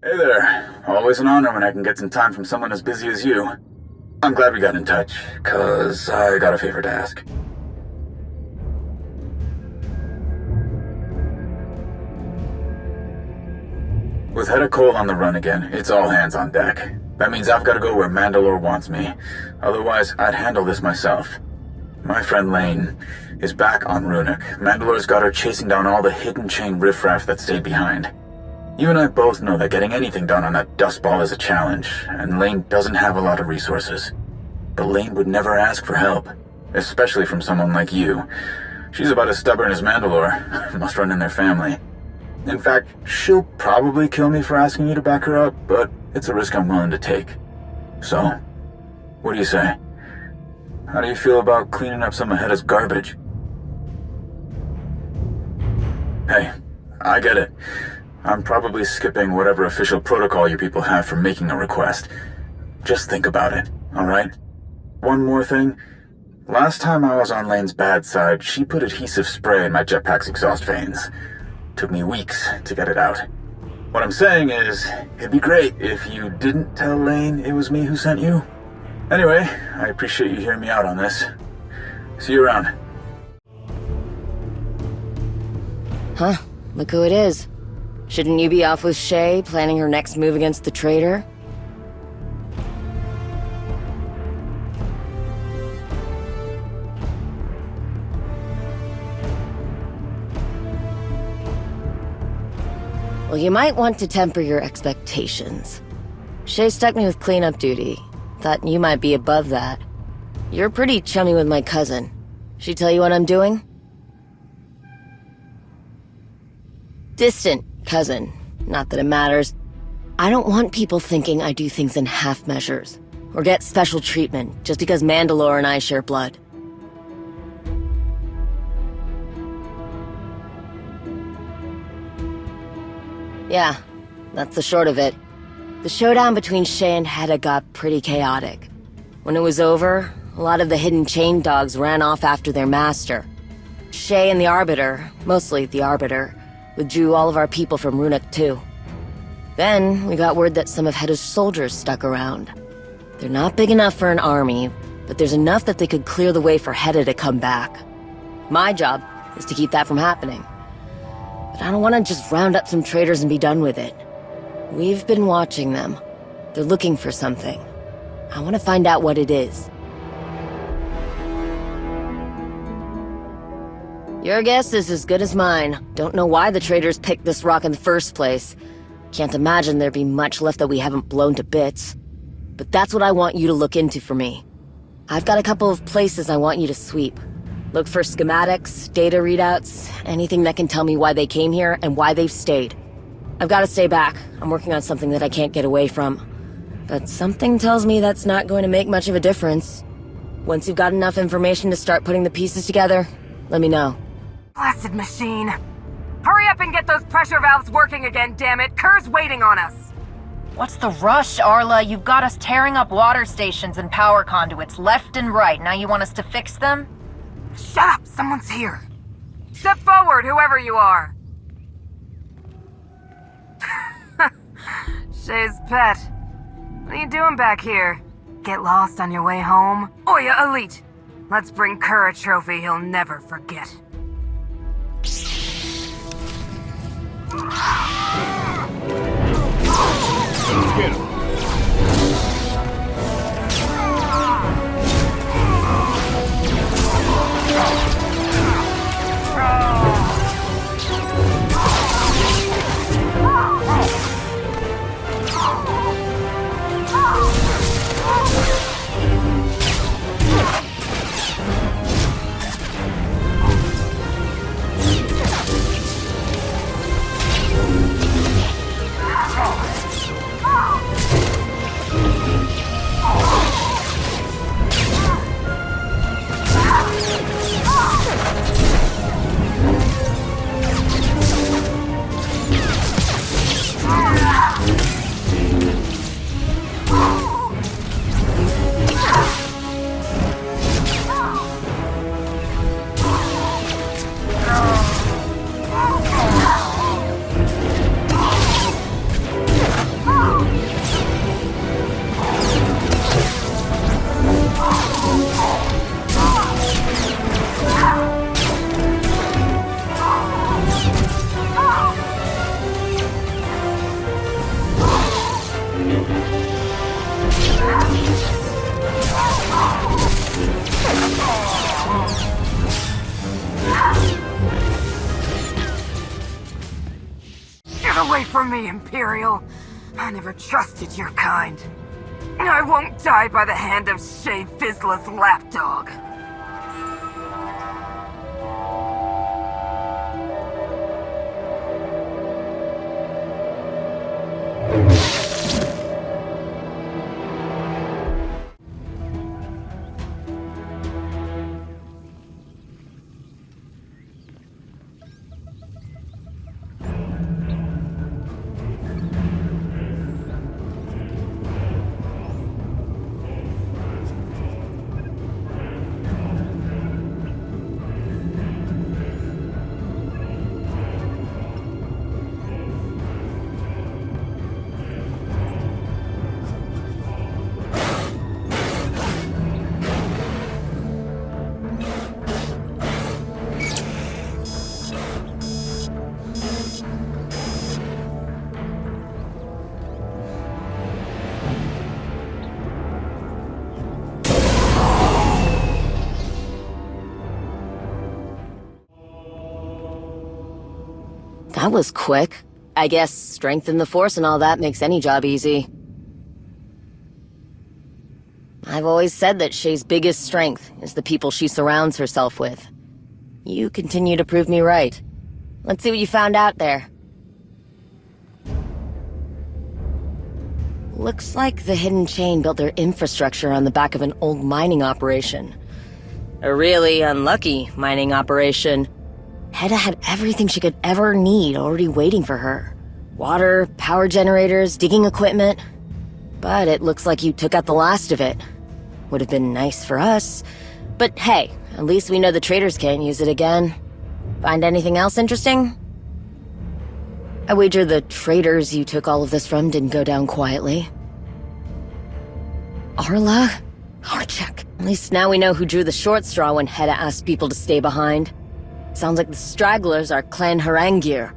Hey there. Always an honor when I can get some time from someone as busy as you. I'm glad we got in touch, 'cause I got a favor to ask. With Hedda Cole on the run again, it's all hands on deck. That means I've got to go where Mandalore wants me. Otherwise, I'd handle this myself. My friend Lane is back on Runic. Mandalore's got her chasing down all the hidden chain riffraff that stayed behind. You and I both know that getting anything done on that dustball is a challenge, and Lane doesn't have a lot of resources. But Lane would never ask for help, especially from someone like you. She's about as stubborn as Mandalore. Must run in their family. In fact, she'll probably kill me for asking you to back her up, but it's a risk I'm willing to take. So, what do you say? How do you feel about cleaning up some of Hedda's garbage? Hey, I get it. I'm probably skipping whatever official protocol you people have for making a request. Just think about it, alright? One more thing. Last time I was on Lane's bad side, she put adhesive spray in my jetpack's exhaust vanes. Took me weeks to get it out. What I'm saying is, it'd be great if you didn't tell Lane it was me who sent you. Anyway, I appreciate you hearing me out on this. See you around. Huh? Look who it is. Shouldn't you be off with Shay, planning her next move against the traitor? Well, you might want to temper your expectations. Shay stuck me with cleanup duty. Thought you might be above that. You're pretty chummy with my cousin. She tell you what I'm doing? Distant cousin. Not that it matters. I don't want people thinking I do things in half measures, or get special treatment just because Mandalore and I share blood. Yeah, that's the short of it. The showdown between Shay and Hedda got pretty chaotic. When it was over, a lot of the hidden chain dogs ran off after their master. Shay and the Arbiter, mostly the Arbiter, withdrew all of our people from Runic too. Then, we got word that some of Hedda's soldiers stuck around. They're not big enough for an army, but there's enough that they could clear the way for Hedda to come back. My job is to keep that from happening. But I don't want to just round up some traitors and be done with it. We've been watching them. They're looking for something. I want to find out what it is. Your guess is as good as mine. Don't know why the traitors picked this rock in the first place. Can't imagine there'd be much left that we haven't blown to bits. But that's what I want you to look into for me. I've got a couple of places I want you to sweep. Look for schematics, data readouts, anything that can tell me why they came here and why they've stayed. I've got to stay back. I'm working on something that I can't get away from. But something tells me that's not going to make much of a difference. Once you've got enough information to start putting the pieces together, let me know. Blasted machine. Hurry up and get those pressure valves working again, damn it. Kerr's waiting on us. What's the rush, Arla? You've got us tearing up water stations and power conduits left and right. Now you want us to fix them? Shut up, someone's here. Step forward, whoever you are. Shay's pet. What are you doing back here? Get lost on your way home? Oya Elite. Let's bring Kerr a trophy he'll never forget. Let's get him. Away from me, Imperial. I never trusted your kind. I won't die by the hand of Shay Vizla's lapdog. That was quick. I guess strength in the Force and all that makes any job easy. I've always said that Shay's biggest strength is the people she surrounds herself with. You continue to prove me right. Let's see what you found out there. Looks like the Hidden Chain built their infrastructure on the back of an old mining operation. A really unlucky mining operation. Hedda had everything she could ever need already waiting for her. Water, power generators, digging equipment. But it looks like you took out the last of it. Would have been nice for us. But hey, at least we know the traders can't use it again. Find anything else interesting? I wager the traders you took all of this from didn't go down quietly. Arla? Check. At least now we know who drew the short straw when Hedda asked people to stay behind. Sounds like the stragglers are Clan Harangir.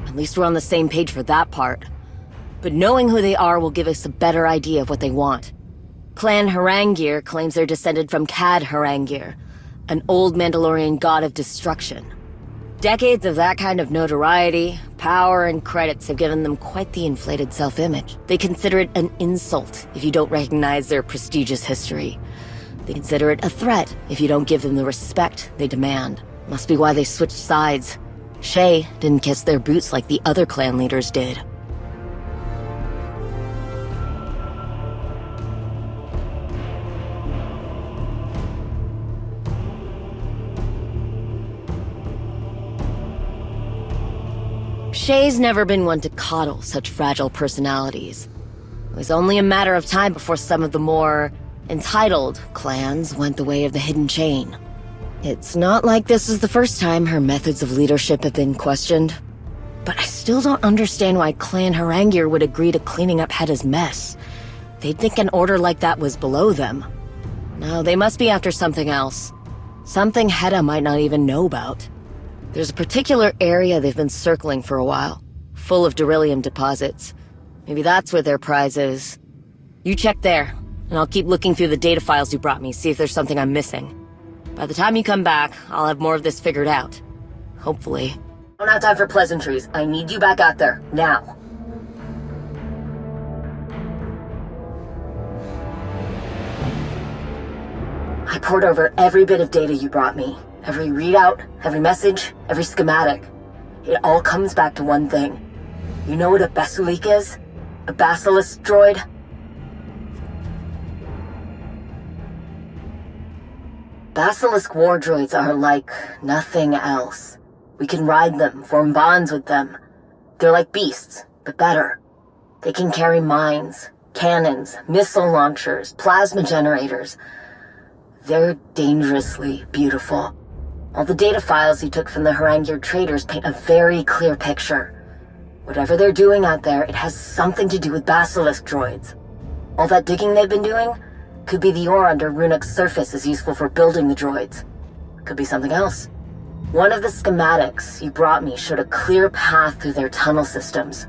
At least we're on the same page for that part. But knowing who they are will give us a better idea of what they want. Clan Harangir claims they're descended from Cad Harangir, an old Mandalorian god of destruction. Decades of that kind of notoriety, power, and credits have given them quite the inflated self-image. They consider it an insult if you don't recognize their prestigious history. They consider it a threat if you don't give them the respect they demand. Must be why they switched sides. Shay didn't kiss their boots like the other clan leaders did. Shay's never been one to coddle such fragile personalities. It was only a matter of time before some of the more entitled clans went the way of the Hidden Chain. It's not like this is the first time her methods of leadership have been questioned. But I still don't understand why Clan Harangir would agree to cleaning up Hedda's mess. They'd think an order like that was below them. No, they must be after something else. Something Hedda might not even know about. There's a particular area they've been circling for a while, full of beryllium deposits. Maybe that's where their prize is. You check there, and I'll keep looking through the data files you brought me, see if there's something I'm missing. By the time you come back, I'll have more of this figured out. Hopefully. I don't have time for pleasantries. I need you back out there, now. I poured over every bit of data you brought me. Every readout, every message, every schematic. It all comes back to one thing. You know what a Basulik is? A basilisk droid? Basilisk war droids are like nothing else. We can ride them, form bonds with them. They're like beasts, but better. They can carry mines, cannons, missile launchers, plasma generators. They're dangerously beautiful. All the data files you took from the Harangir traders paint a very clear picture. Whatever they're doing out there, it has something to do with basilisk droids. All that digging they've been doing could be the ore under Runak's surface is useful for building the droids. Could be something else. One of the schematics you brought me showed a clear path through their tunnel systems.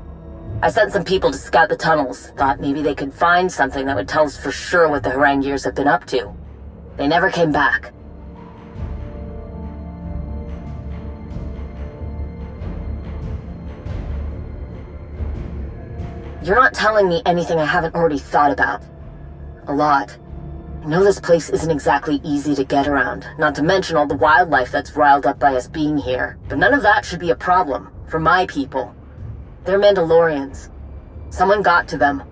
I sent some people to scout the tunnels, thought maybe they could find something that would tell us for sure what the Harangirs have been up to. They never came back. You're not telling me anything I haven't already thought about. A lot. I know this place isn't exactly easy to get around, not to mention all the wildlife that's riled up by us being here. But none of that should be a problem, for my people. They're Mandalorians. Someone got to them.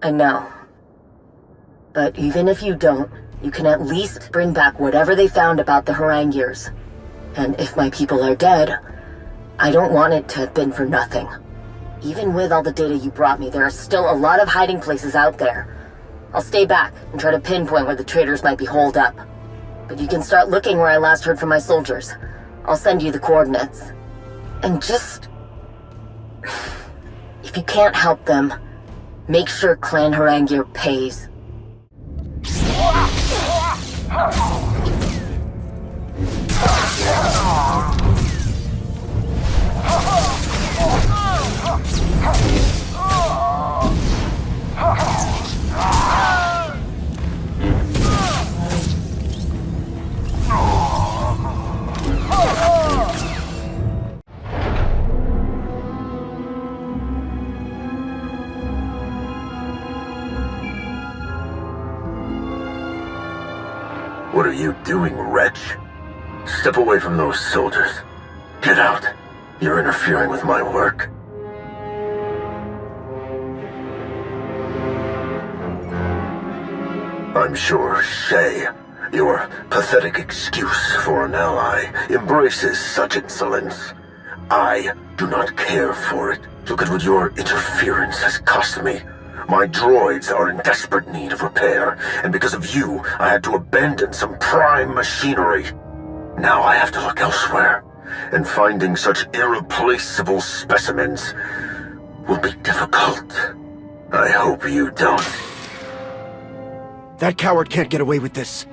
I know. But even if you don't, you can at least bring back whatever they found about the Harangiers. And if my people are dead, I don't want it to have been for nothing. Even with all the data you brought me, there are still a lot of hiding places out there. I'll stay back and try to pinpoint where the traitors might be holed up. But you can start looking where I last heard from my soldiers. I'll send you the coordinates. And just... if you can't help them, make sure Clan Harangier pays. What are you doing, wretch? Step away from those soldiers. Get out. You're interfering with my work. I'm sure Shay, your pathetic excuse for an ally, embraces such insolence. I do not care for it. Look at what your interference has cost me. My droids are in desperate need of repair, and because of you, I had to abandon some prime machinery. Now I have to look elsewhere, and finding such irreplaceable specimens will be difficult. I hope you don't. That coward can't get away with this.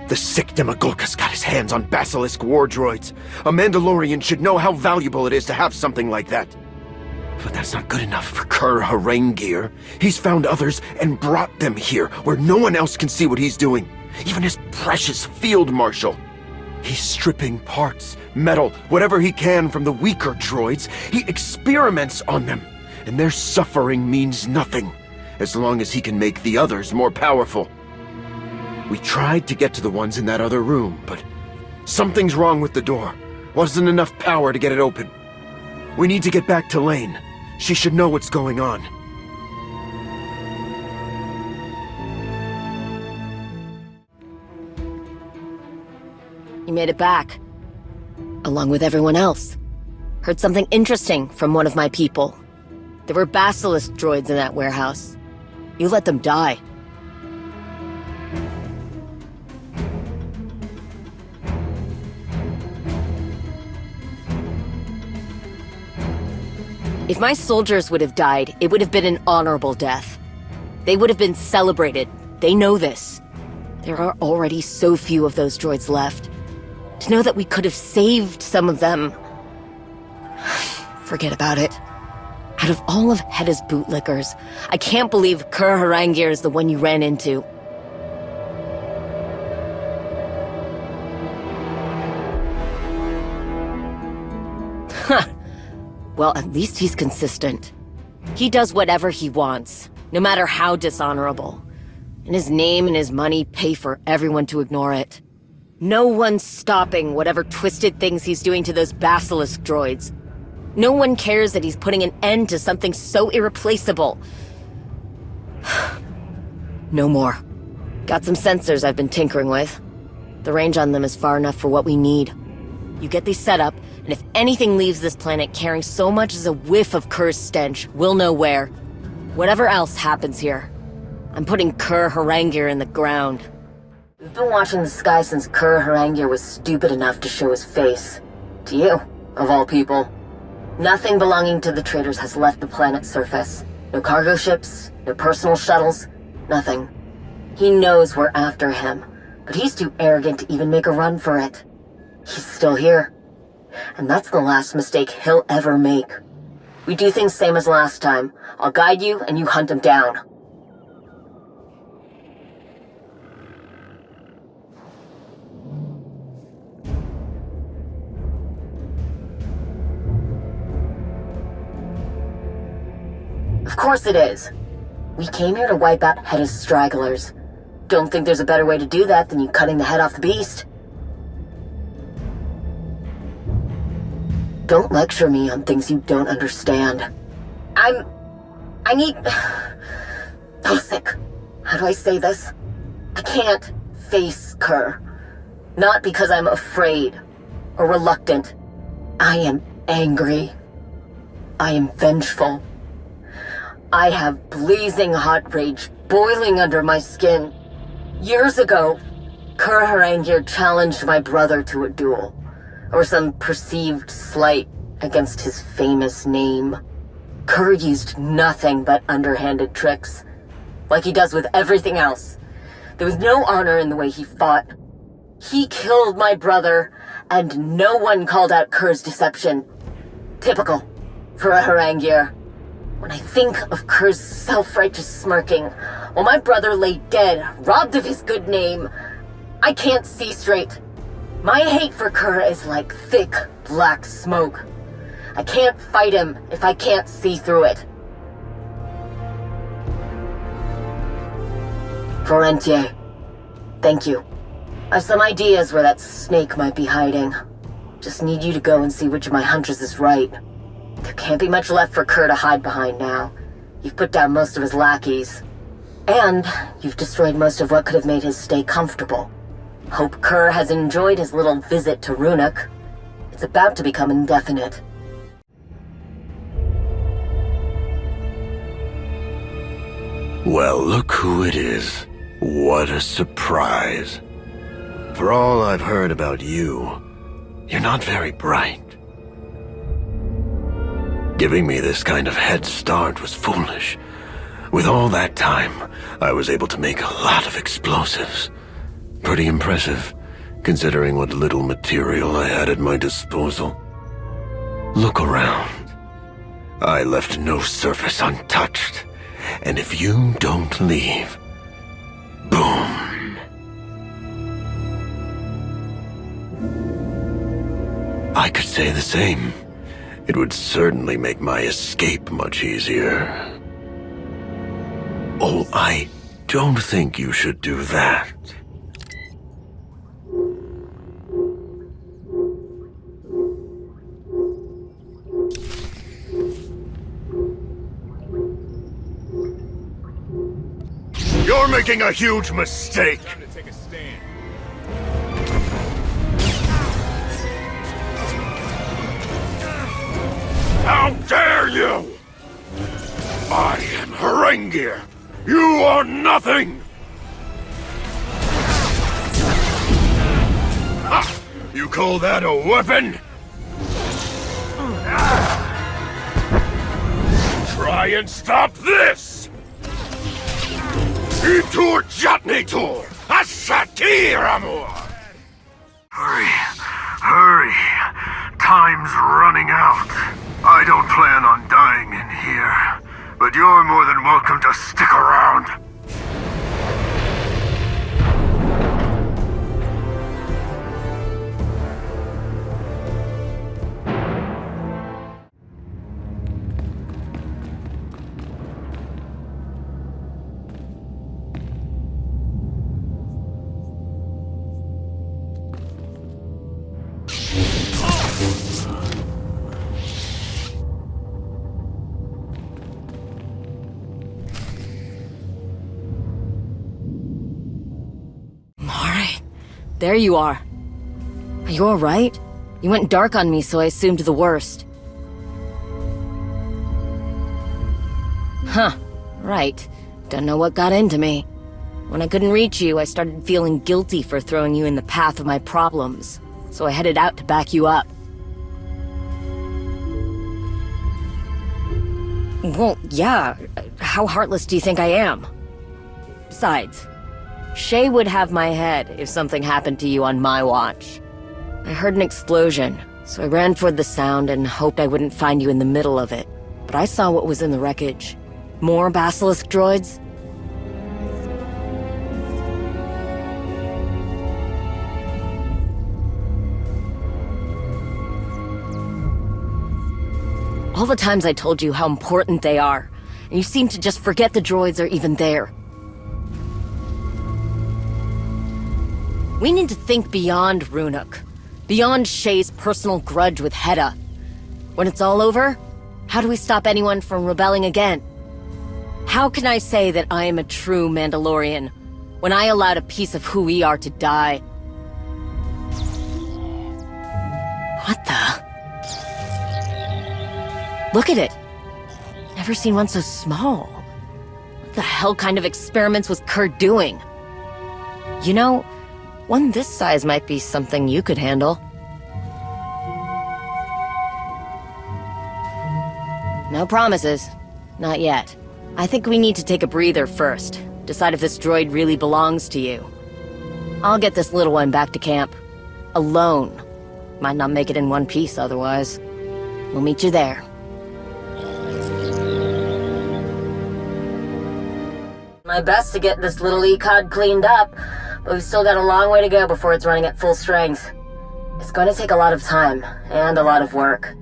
The sick Demagulka's got his hands on Basilisk war droids. A Mandalorian should know how valuable it is to have something like that. But that's not good enough for Kur Harangier. He's found others and brought them here, where no one else can see what he's doing. Even his precious field marshal. He's stripping parts, metal, whatever he can from the weaker droids. He experiments on them. And their suffering means nothing, as long as he can make the others more powerful. We tried to get to the ones in that other room, but something's wrong with the door. Wasn't enough power to get it open. We need to get back to Lane. She should know what's going on. You made it back. Along with everyone else. Heard something interesting from one of my people. There were Basilisk droids in that warehouse. You let them die. If my soldiers would have died, it would have been an honorable death. They would have been celebrated. They know this. There are already so few of those droids left. To know that we could have saved some of them... Forget about it. Out of all of Hedda's bootlickers, I can't believe Kur Harangier is the one you ran into. Huh. Well, at least he's consistent. He does whatever he wants, no matter how dishonorable. And his name and his money pay for everyone to ignore it. No one's stopping whatever twisted things he's doing to those Basilisk droids. No one cares that he's putting an end to something so irreplaceable. No more. Got some sensors I've been tinkering with. The range on them is far enough for what we need. You get these set up, and if anything leaves this planet carrying so much as a whiff of Kur's stench, we'll know where. Whatever else happens here, I'm putting Kur Harangier in the ground. We've been watching the sky since Kur Harangier was stupid enough to show his face. To you, of all people. Nothing belonging to the traitors has left the planet's surface. No cargo ships, no personal shuttles, nothing. He knows we're after him, but he's too arrogant to even make a run for it. He's still here. And that's the last mistake he'll ever make. We do things same as last time. I'll guide you, and you hunt him down. Of course it is. We came here to wipe out Hedda's stragglers. Don't think there's a better way to do that than you cutting the head off the beast. Don't lecture me on things you don't understand. I need... Oh, sick. How do I say this? I can't face Kerr. Not because I'm afraid or reluctant. I am angry. I am vengeful. I have blazing hot rage boiling under my skin. Years ago, Kerr Harangir challenged my brother to a duel, or some perceived slight against his famous name. Kerr used nothing but underhanded tricks, like he does with everything else. There was no honor in the way he fought. He killed my brother, and no one called out Kerr's deception. Typical for a Harangir. When I think of Kerr's self-righteous smirking, while my brother lay dead, robbed of his good name, I can't see straight. My hate for Kerr is like thick, black smoke. I can't fight him if I can't see through it. Florentier, thank you. I've some ideas where that snake might be hiding. Just need you to go and see which of my hunches is right. There can't be much left for Kerr to hide behind now. You've put down most of his lackeys. And you've destroyed most of what could have made his stay comfortable. Hope Kerr has enjoyed his little visit to Runuk. It's about to become indefinite. Well, look who it is. What a surprise. For all I've heard about you, you're not very bright. Giving me this kind of head start was foolish. With all that time, I was able to make a lot of explosives. Pretty impressive, considering what little material I had at my disposal. Look around. I left no surface untouched, and if you don't leave, boom. I could say the same. It would certainly make my escape much easier. Oh, I don't think you should do that. You're making a huge mistake! How dare you! I am Harangir! You are nothing! Ha! You call that a weapon? Try and stop this! Itur Jatnitur! Ashatir Amur! Hurry! Hurry! Time's running out. I don't plan on dying in here, but you're more than welcome to stick around. There you are. Are you alright? You went dark on me, so I assumed the worst. Huh. Right. Don't know what got into me. When I couldn't reach you, I started feeling guilty for throwing you in the path of my problems. So I headed out to back you up. Well, yeah. How heartless do you think I am? Besides, Shay would have my head if something happened to you on my watch. I heard an explosion, so I ran toward the sound and hoped I wouldn't find you in the middle of it. But I saw what was in the wreckage. More basilisk droids. All the times I told you how important they are, and you seem to just forget the droids are even there. We need to think beyond Runuk, beyond Shay's personal grudge with Hedda. When it's all over, how do we stop anyone from rebelling again? How can I say that I am a true Mandalorian when I allowed a piece of who we are to die? What the? Look at it. Never seen one so small. What the hell kind of experiments was Kurt doing? You know, one this size might be something you could handle. No promises. Not yet. I think we need to take a breather first. Decide if this droid really belongs to you. I'll get this little one back to camp. Alone. Might not make it in one piece otherwise. We'll meet you there. My best to get this little ECOD cleaned up, but we've still got a long way to go before it's running at full strength. It's going to take a lot of time, and a lot of work.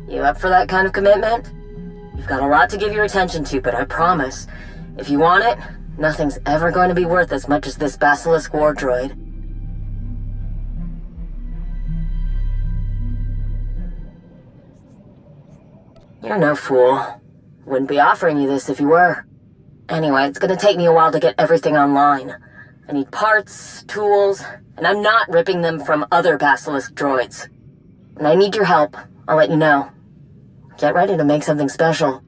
You up for that kind of commitment? You've got a lot to give your attention to, but I promise, if you want it, nothing's ever going to be worth as much as this basilisk war droid. You're no fool. Wouldn't be offering you this if you were. Anyway, it's gonna take me a while to get everything online. I need parts, tools, and I'm not ripping them from other basilisk droids. When I need your help, I'll let you know. Get ready to make something special.